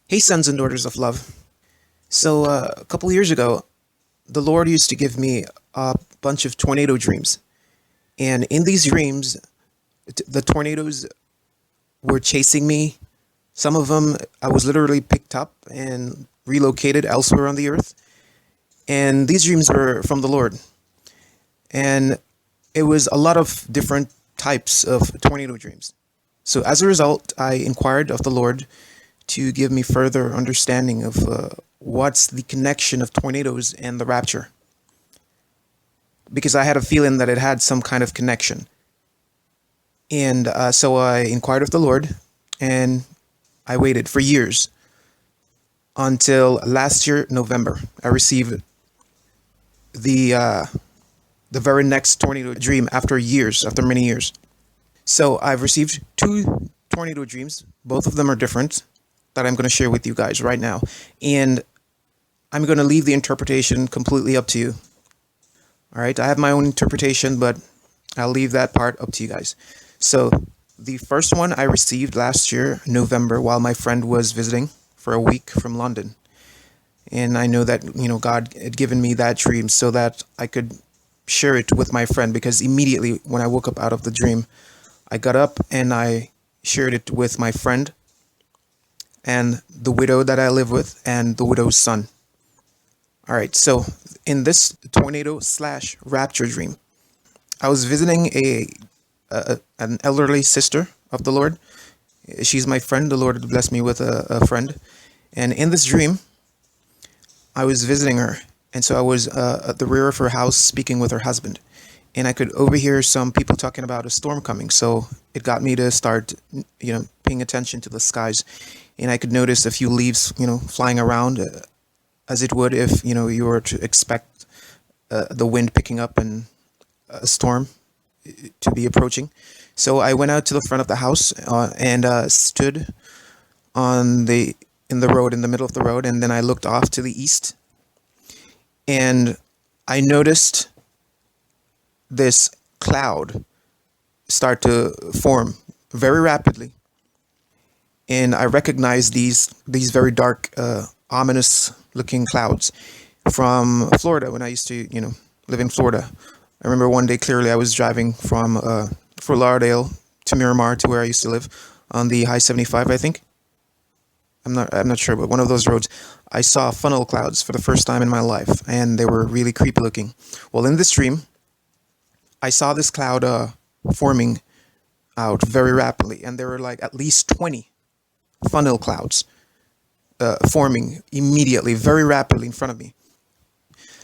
Hey, sons and daughters of love. A couple years ago, the Lord used to give me a bunch of tornado dreams. And in these dreams, the tornadoes were chasing me. Some of them, I was literally picked up and relocated elsewhere on the earth. And these dreams were from the Lord. And it was a lot of different types of tornado dreams. So as a result, I inquired of the Lord to give me further understanding of what's the connection of tornadoes and the rapture, because I had a feeling that it had some kind of connection. And so I inquired of the Lord, and I waited for years until last year, November. I received the uh, the very next tornado dream after years, after many years. So I've received two tornado dreams. Both of them are different that I'm going to share with you guys right now. And I'm going to leave the interpretation completely up to you. All right. I have my own interpretation, but I'll leave that part up to you guys. So the first one I received last year, November, while my friend was visiting for a week from London. And I know that, God had given me that dream so that I could share it with my friend, because immediately when I woke up out of the dream, I got up and I shared it with my friend and the widow that I live with and the widow's son. All right, so in this tornado slash rapture dream, I was visiting an elderly sister of the Lord. She's my friend. The Lord blessed me with a friend. And in this dream, I was visiting her. And so I was at the rear of her house speaking with her husband. And I could overhear some people talking about a storm coming. So it got me to start, paying attention to the skies. And I could notice a few leaves, flying around as it would if, you were to expect the wind picking up and a storm to be approaching. So I went out to the front of the house and stood in the road, in the middle of the road. And then I looked off to the east and I noticed this cloud start to form very rapidly. And I recognized these very dark, ominous looking clouds from Florida when I used to, live in Florida. I remember one day clearly I was driving from Fort Lauderdale to Miramar to where I used to live on the High 75, I think. I'm not sure, but one of those roads, I saw funnel clouds for the first time in my life, and they were really creepy looking. Well, in this dream, I saw this cloud forming out very rapidly, and there were like at least 20 funnel clouds forming immediately, very rapidly in front of me.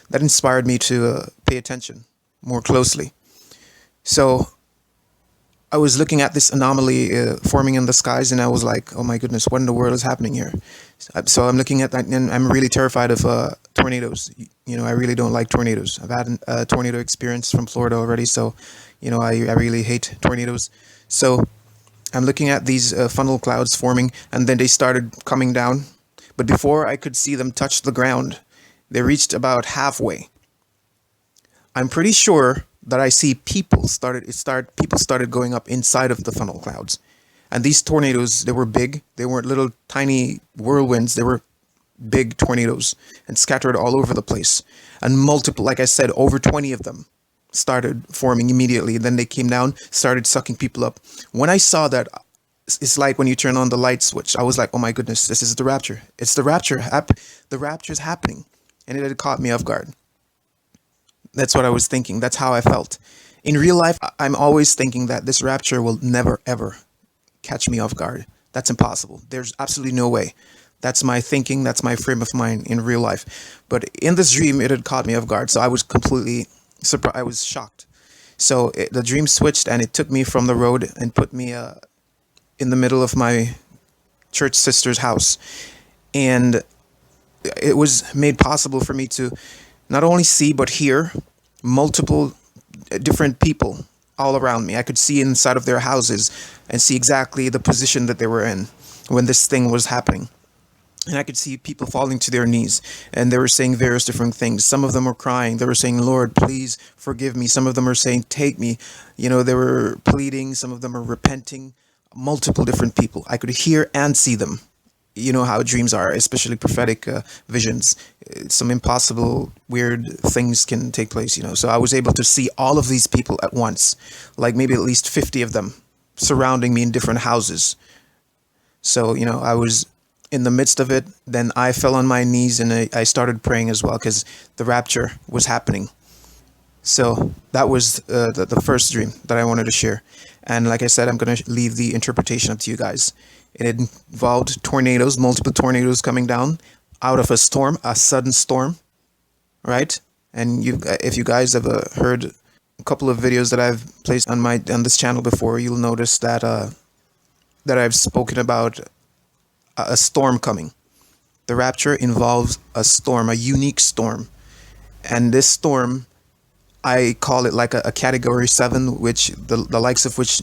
That inspired me to pay attention more closely. So I was looking at this anomaly forming in the skies, and I was like, "Oh my goodness, what in the world is happening here?" So I'm looking at that, and I'm really terrified of tornadoes. I really don't like tornadoes. I've had a tornado experience from Florida already, so I really hate tornadoes. So I'm looking at these funnel clouds forming, and then they started coming down. But before I could see them touch the ground, they reached about halfway. I'm pretty sure that I see people started going up inside of the funnel clouds. And these tornadoes, they were big. They weren't little tiny whirlwinds. They were big tornadoes and scattered all over the place. And multiple, like I said, over 20 of them started forming immediately. Then they came down, started sucking people up. When I saw that, it's like when you turn on the light switch. I was like, "Oh my goodness, this is the rapture. It's the rapture. The rapture's happening." And it had caught me off guard. That's what I was thinking. That's how I felt. In real life, I'm always thinking that this rapture will never, ever catch me off guard. That's impossible. There's absolutely no way. That's my thinking. That's my frame of mind in real life. But in this dream, it had caught me off guard. So I was completely surprised. I was shocked. So the dream switched and it took me from the road and put me in the middle of my church sister's house. And it was made possible for me to not only see but hear multiple different people all around me. I could see inside of their houses and see exactly the position that they were in when this thing was happening. And I could see people falling to their knees, and they were saying various different things. Some of them were crying. They were saying, "Lord, please forgive me." Some of them were saying, "Take me." They were pleading. Some of them were repenting. Multiple different people. I could hear and see them you know how dreams are, especially prophetic visions. Some impossible, weird things can take place, you know. So I was able to see all of these people at once, like maybe at least 50 of them surrounding me in different houses. So, you know, I was in the midst of it. Then I fell on my knees and I started praying as well because the rapture was happening. So that was the first dream that I wanted to share. And like I said, I'm going to leave the interpretation up to you guys. It involved tornadoes, multiple tornadoes coming down out of a storm, a sudden storm, right? And if you guys have heard a couple of videos that I've placed on this channel before, you'll notice that that I've spoken about a storm coming. The rapture involves a storm, a unique storm, and this storm, I call it like a category 7, which the likes of which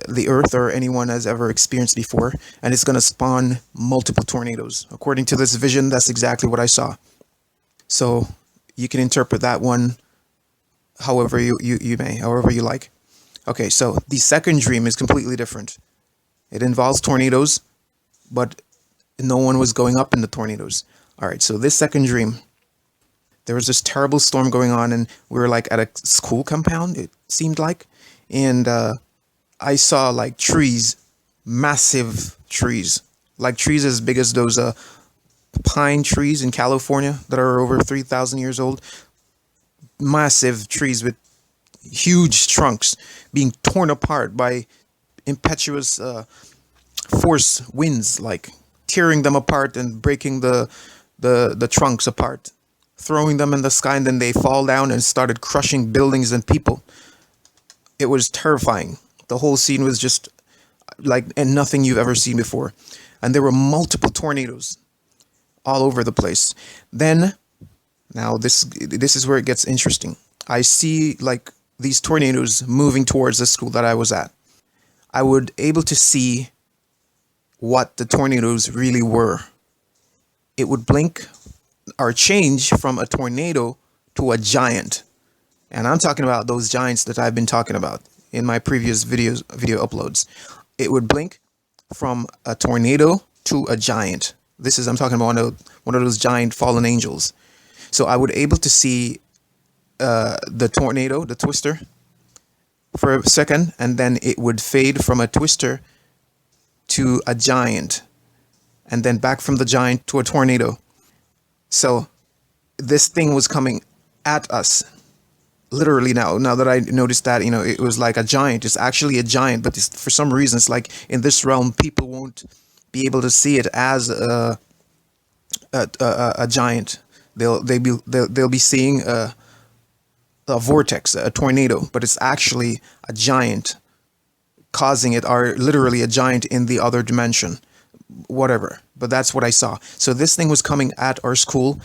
the earth or anyone has ever experienced before, and it's going to spawn multiple tornadoes. According to this vision, that's exactly what I saw. So you can interpret that one however you may, however you like. Okay, so the second dream is completely different. It involves tornadoes, but no one was going up in the tornadoes. All right, so this second dream, there was this terrible storm going on, and we were like at a school compound, it seemed like. And I saw like trees, massive trees, like trees as big as those pine trees in California that are over 3,000 years old. Massive trees with huge trunks being torn apart by impetuous force winds, like tearing them apart and breaking the trunks apart, throwing them in the sky, and then they fall down and started crushing buildings and people. It was terrifying. The whole scene was just like and nothing you've ever seen before. And there were multiple tornadoes all over the place. Then, now this is where it gets interesting. I see like these tornadoes moving towards the school that I was at. I would able to see what the tornadoes really were. It would blink or change from a tornado to a giant. And I'm talking about those giants that I've been talking about in my previous video uploads. It would blink from a tornado to a giant. I'm talking about one of those giant fallen angels. So I would able to see the tornado, the twister, for a second, and then it would fade from a twister to a giant, and then back from the giant to a tornado. So this thing was coming at us. Literally now that I noticed that, you know, it was like a giant. It's actually a giant, but for some reason, it's like in this realm, people won't be able to see it as a giant. They'll be seeing a vortex, a tornado, but it's actually a giant causing it, or literally a giant in the other dimension, whatever. But that's what I saw. So this thing was coming at our school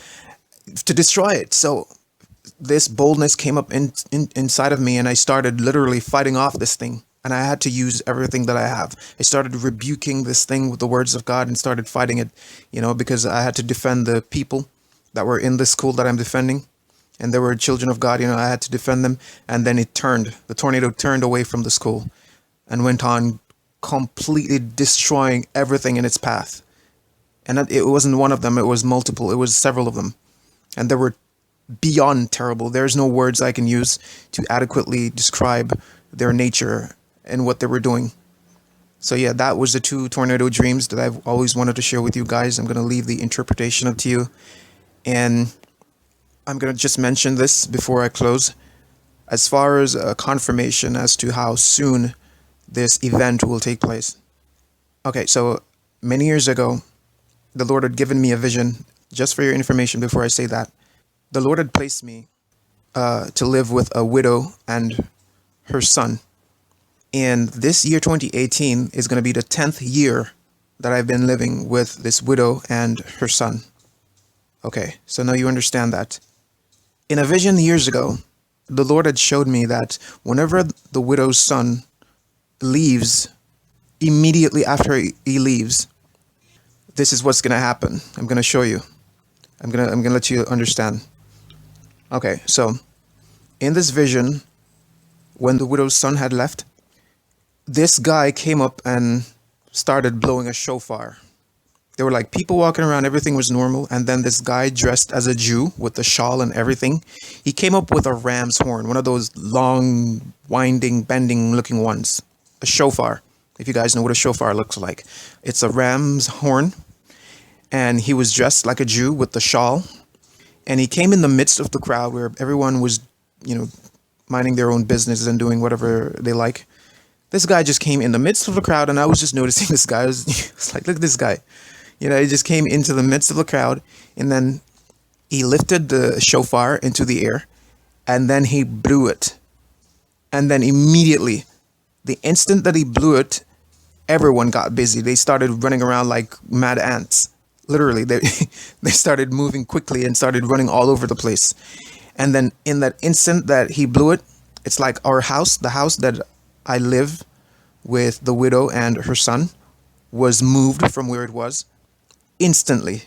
to destroy it. So this boldness came up inside of me, and I started literally fighting off this thing. And I had to use everything that I have. I started rebuking this thing with the words of God and started fighting it, you know, because I had to defend the people that were in the school that I'm defending. And there were children of God, you know, I had to defend them. And then the tornado turned away from the school and went on completely destroying everything in its path. And it wasn't one of them, it was multiple, it was several of them. And they were beyond terrible. There's no words I can use to adequately describe their nature and what they were doing. So yeah, that was the 2 tornado dreams that I've always wanted to share with you guys. I'm going to leave the interpretation up to you. And I'm going to just mention this before I close. As far as a confirmation as to how soon this event will take place. Okay, so many years ago, the Lord had given me a vision. Just for your information, before I say that, the Lord had placed me to live with a widow and her son. And this year, 2018, is going to be the 10th year that I've been living with this widow and her son. Okay, so now you understand that. In a vision years ago, the Lord had showed me that whenever the widow's son leaves, immediately after he leaves, this is what's going to happen. I'm going to show you. I'm going to let you understand. Okay, so in this vision, when the widow's son had left, this guy came up and started blowing a shofar. There were like people walking around, everything was normal, and then this guy dressed as a Jew with the shawl and everything, he came up with a ram's horn, one of those long, winding, bending looking ones, a shofar. If you guys know what a shofar looks like, it's a ram's horn, and he was dressed like a Jew with the shawl, and he came in the midst of the crowd where everyone was, you know, minding their own business and doing whatever they like. This guy just came in the midst of the crowd, and I was just noticing this guy. It's like, look at this guy. He just came into the midst of the crowd, and then he lifted the shofar into the air, and then he blew it. And then immediately, the instant that he blew it, everyone got busy. They started running around like mad ants. Literally, they they started moving quickly and started running all over the place. And then in that instant that he blew it, it's like our house, the house that I live with the widow and her son, was moved from where it was instantly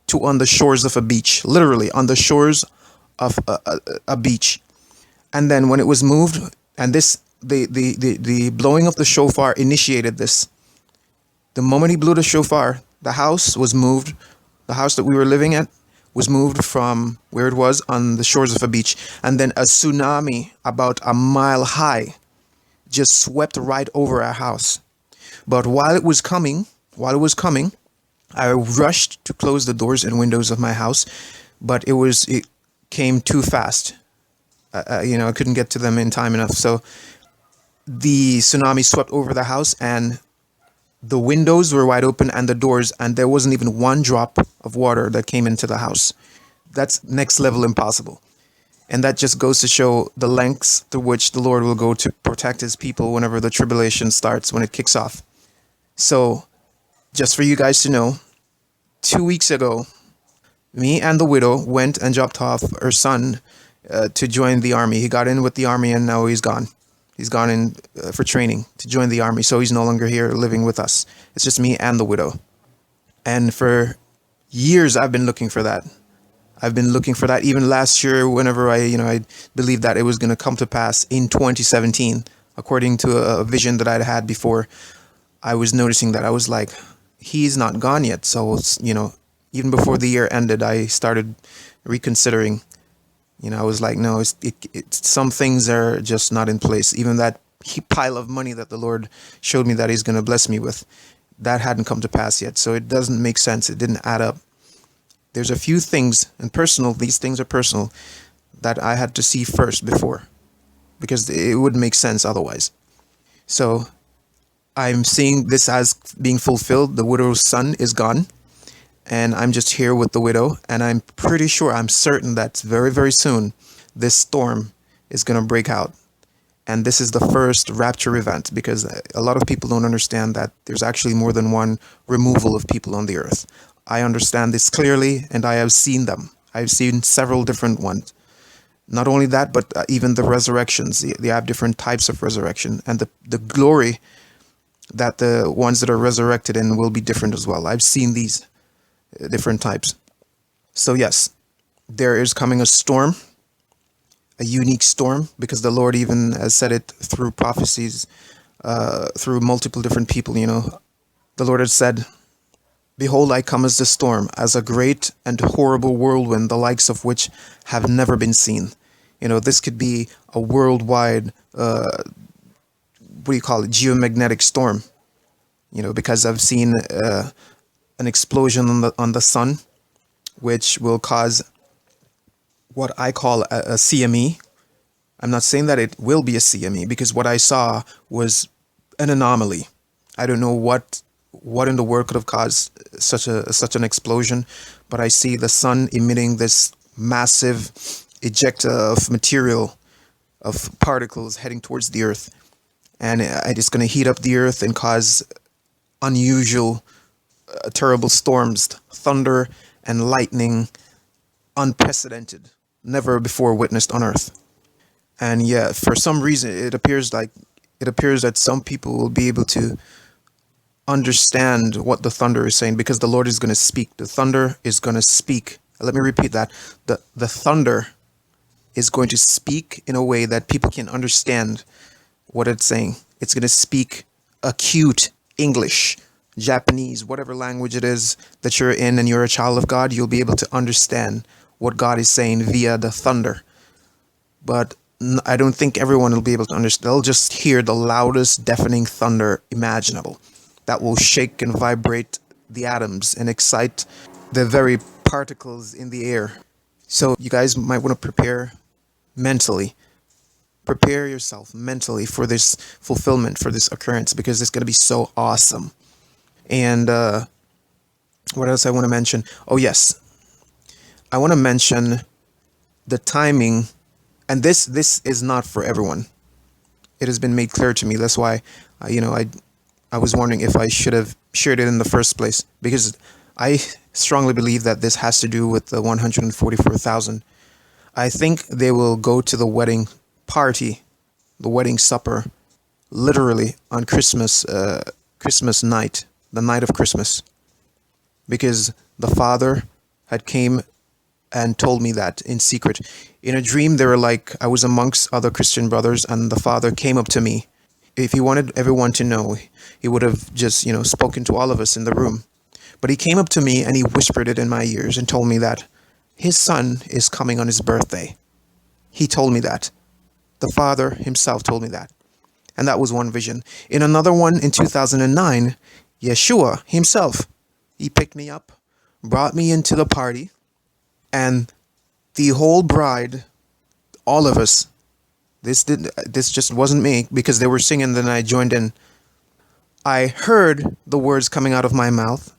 to on the shores of a beach, literally on the shores of a beach. And then when it was moved, and this the blowing of the shofar initiated this. The moment he blew the shofar, the house was moved. The house that we were living at was moved from where it was on the shores of a beach. And then a tsunami about a mile high just swept right over our house. But while it was coming, I rushed to close the doors and windows of my house, but it came too fast. I couldn't get to them in time enough. So the tsunami swept over the house, and the windows were wide open and the doors, and there wasn't even one drop of water that came into the house. That's next level impossible. And that just goes to show the lengths to which the Lord will go to protect his people whenever the tribulation starts, when it kicks off. So, just for you guys to know, 2 weeks ago, me and the widow went and dropped off her son to join the army. He got in with the army, and now he's gone. He's gone in for training to join the army, so he's no longer here living with us. It's just me and the widow. And for years, I've been looking for that. I've been looking for that even last year, whenever I believed that it was going to come to pass in 2017, according to a vision that I'd had before. I was noticing that. I was like, he's not gone yet. So, even before the year ended, I started reconsidering. I was like, no, some things are just not in place. Even that pile of money that the Lord showed me that he's going to bless me with, that hadn't come to pass yet. So it doesn't make sense. It didn't add up. There's a few things, and these things are personal, that I had to see first before, because it wouldn't make sense otherwise. So I'm seeing this as being fulfilled. The widow's son is gone, and I'm just here with the widow, and I'm certain that very, very soon this storm is going to break out. And this is the first rapture event, because a lot of people don't understand that there's actually more than one removal of people on the earth. I understand this clearly, and I have seen them. I've seen several different ones. Not only that, but even the resurrections. They have different types of resurrection, and the glory that the ones that are resurrected in will be different as well. I've seen these different types. So yes, there is coming a storm, a unique storm, because the Lord even has said it through prophecies, through multiple different people. The Lord has said, "Behold, I come as the storm, as a great and horrible whirlwind, the likes of which have never been seen." This could be a worldwide, geomagnetic storm. Because I've seen an explosion on the sun, which will cause what I call a CME. I'm not saying that it will be a CME, because what I saw was an anomaly. I don't know what in the world could have caused such an explosion, but I see the sun emitting this massive ejecta of material, of particles heading towards the earth, and it's going to heat up the earth and cause unusual, terrible storms, thunder and lightning, unprecedented, never before witnessed on earth. And yeah, for some reason, it appears that some people will be able to understand what the thunder is saying, because the Lord is going to speak. The thunder is going to speak. Let me repeat that. The thunder is going to speak in a way that people can understand what it's saying. It's going to speak acute English, Japanese, whatever language it is that you're in and you're a child of God, you'll be able to understand what God is saying via the thunder. But I don't think everyone will be able to understand. They'll just hear the loudest, deafening thunder imaginable that will shake and vibrate the atoms and excite the very particles in the air. So you guys might want to mentally, prepare yourself mentally for this fulfillment, for this occurrence, because it's going to be so awesome. And what else I want to mention? Oh, yes. I want to mention the timing. And this is not for everyone. It has been made clear to me. That's why, I was wondering if I should have shared it in the first place, because I strongly believe that this has to do with the 144,000. I think they will go to the wedding party, the wedding supper, literally on Christmas night, the night of Christmas, because the Father had came and told me that in secret. In a dream, they were like, I was amongst other Christian brothers, and the Father came up to me. If he wanted everyone to know, he would have just, spoken to all of us in the room. But he came up to me and he whispered it in my ears and told me that his son is coming on his birthday. He told me that. The Father himself told me that. And that was one vision. In another one in 2009, Yeshua himself, he picked me up, brought me into the party, and the whole bride, all of us, this just wasn't me, because they were singing, then I joined in. I heard the words coming out of my mouth.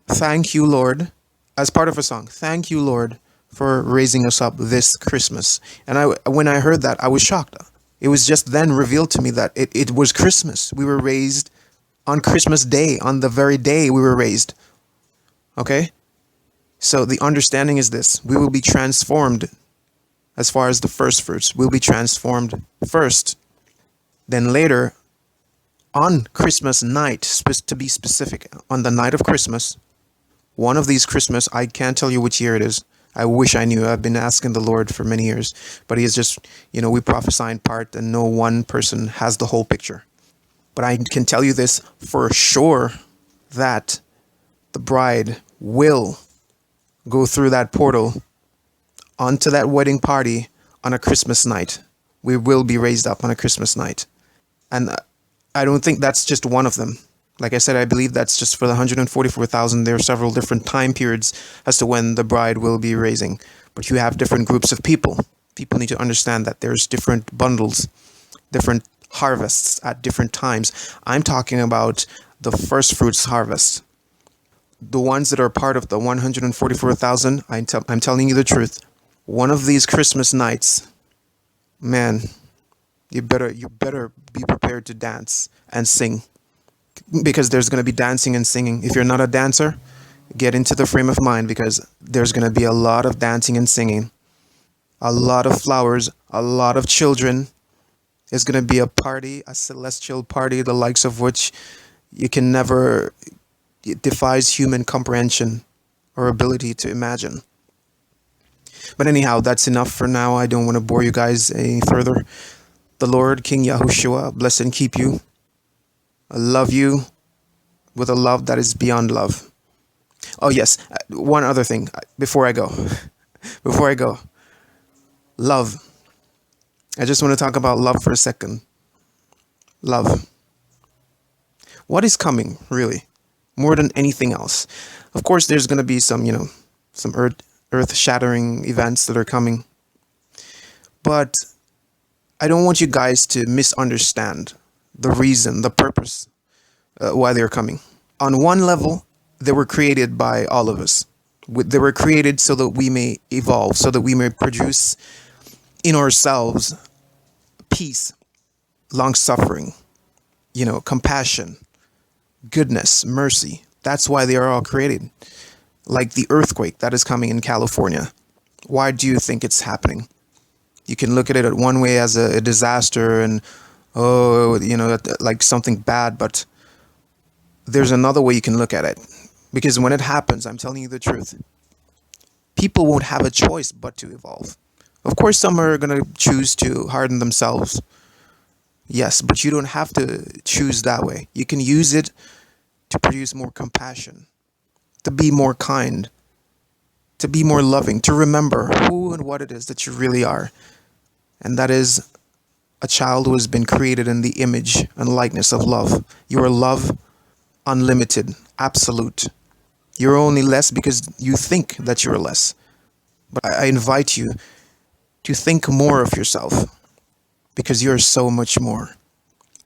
Thank you, Lord, as part of a song. Thank you, Lord, for raising us up this Christmas. And when I heard that, I was shocked. It was just then revealed to me that it was Christmas. We were raised on Christmas Day, on the very day we were raised. Okay? So the understanding is this: we will be transformed. As far as the first fruits, we'll be transformed first. Then later, on Christmas night, to be specific, on the night of Christmas, one of these Christmas, I can't tell you which year it is. I wish I knew. I've been asking the Lord for many years. But he is just, we prophesy in part, and no one person has the whole picture. But I can tell you this for sure, that the bride will go through that portal onto that wedding party on a Christmas night. We will be raised up on a Christmas night. And I don't think that's just one of them. Like I said, I believe that's just for the 144,000. There are several different time periods as to when the bride will be raising. But you have different groups of people. People need to understand that there's different bundles, different harvests at different times. I'm talking about the first fruits harvest. The ones that are part of the 144,000, I'm telling you the truth. One of these Christmas nights, man, you better be prepared to dance and sing, because there's going to be dancing and singing. If you're not a dancer, get into the frame of mind, because there's going to be a lot of dancing and singing, a lot of flowers, a lot of children. It's going to be a party, a celestial party, the likes of which you can never, it defies human comprehension or ability to imagine. But anyhow, that's enough for now. I don't want to bore you guys any further. The Lord, King Yahushua, bless and keep you. I love you with a love that is beyond love. Oh yes, one other thing before I go. Before I go. Love. I just want to talk about love for a second. Love. What is coming, really? More than anything else. Of course, there's going to be some, some earth-shattering events that are coming. But I don't want you guys to misunderstand the reason, the purpose, why they're coming. On one level, they were created by all of us. They were created so that we may evolve, so that we may produce in ourselves peace, long-suffering, compassion, goodness, mercy. That's why they are all created. Like the earthquake that is coming in California. Why do you think it's happening? You can look at it one way as a disaster and, like something bad, but there's another way you can look at it. Because when it happens, I'm telling you the truth, people won't have a choice but to evolve. Of course, some are going to choose to harden themselves. Yes, but you don't have to choose that way. You can use it to produce more compassion, to be more kind, to be more loving, to remember who and what it is that you really are. And that is a child who has been created in the image and likeness of love. You are love, unlimited, absolute. You're only less because you think that you're less. But I invite you to think more of yourself because you're so much more.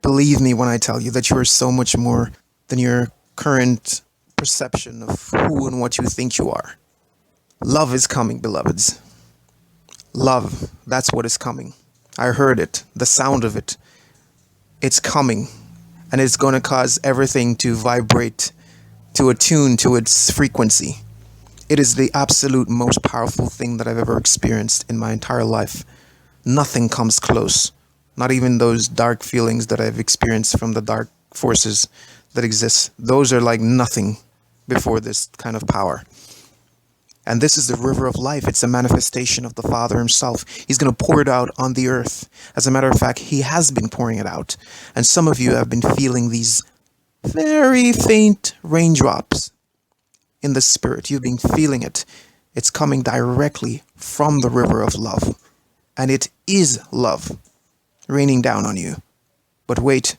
Believe me when I tell you that you are so much more than your current perception of who and what you think you are. Love is coming, beloveds. Love, that's what is coming. I heard it, the sound of it. It's coming, and it's going to cause everything to vibrate, to attune to its frequency. It is the absolute most powerful thing that I've ever experienced in my entire life. Nothing comes close, not even those dark feelings that I've experienced from the dark forces that exist. Those are like nothing before this kind of power. And this is the river of life. It's a manifestation of the Father himself. He's going to pour it out on the earth. As a matter of fact, he has been pouring it out. And some of you have been feeling these very faint raindrops in the spirit. You've been feeling it. It's coming directly from the river of love. And it is love raining down on you. But wait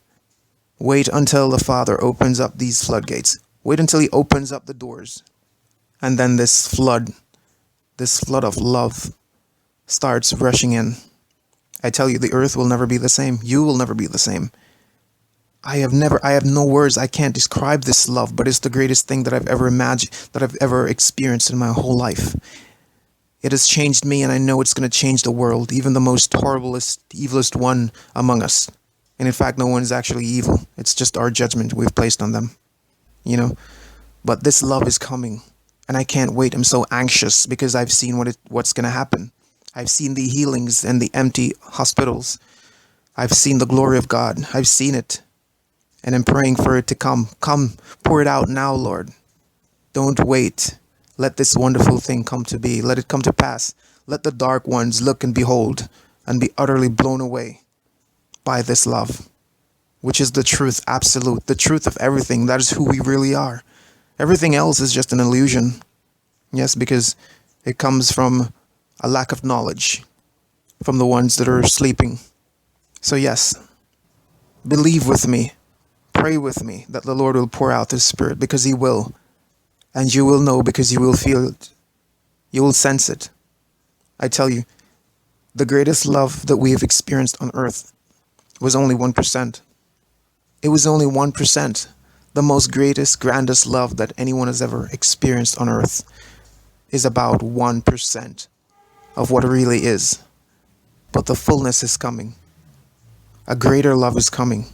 until the Father opens up these floodgates. Wait until he opens up the doors. And then this flood of love starts rushing in. I tell you, the earth will never be the same. You will never be the same. I have no words. I can't describe this love, but it's the greatest thing that I've ever imagined, that I've ever experienced in my whole life. It has changed me, and I know it's going to change the world, even the most horriblest, evilest one among us. And in fact, no one is actually evil. It's just our judgment we've placed on them, But this love is coming. And I can't wait. I'm so anxious because I've seen what's going to happen. I've seen the healings and the empty hospitals. I've seen the glory of God. I've seen it. And I'm praying for it to come. Come, pour it out now, Lord. Don't wait. Let this wonderful thing come to be. Let it come to pass. Let the dark ones look and behold and be utterly blown away by this love, which is the truth, absolute, the truth of everything. That is who we really are. Everything else is just an illusion. Yes, because it comes from a lack of knowledge from the ones that are sleeping. So yes, believe with me, pray with me that the Lord will pour out his Spirit, because he will. And you will know because you will feel it. You will sense it. I tell you, the greatest love that we have experienced on earth was only 1%. It was only 1%. The most greatest, grandest love that anyone has ever experienced on earth is about 1% of what it really is. But the fullness is coming. A greater love is coming.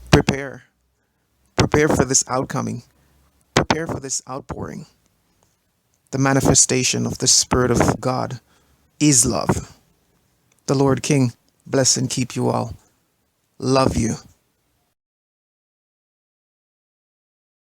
Prepare. Prepare for this outcoming. Prepare for this outpouring. The manifestation of the Spirit of God is love. The Lord King bless and keep you all. Love you.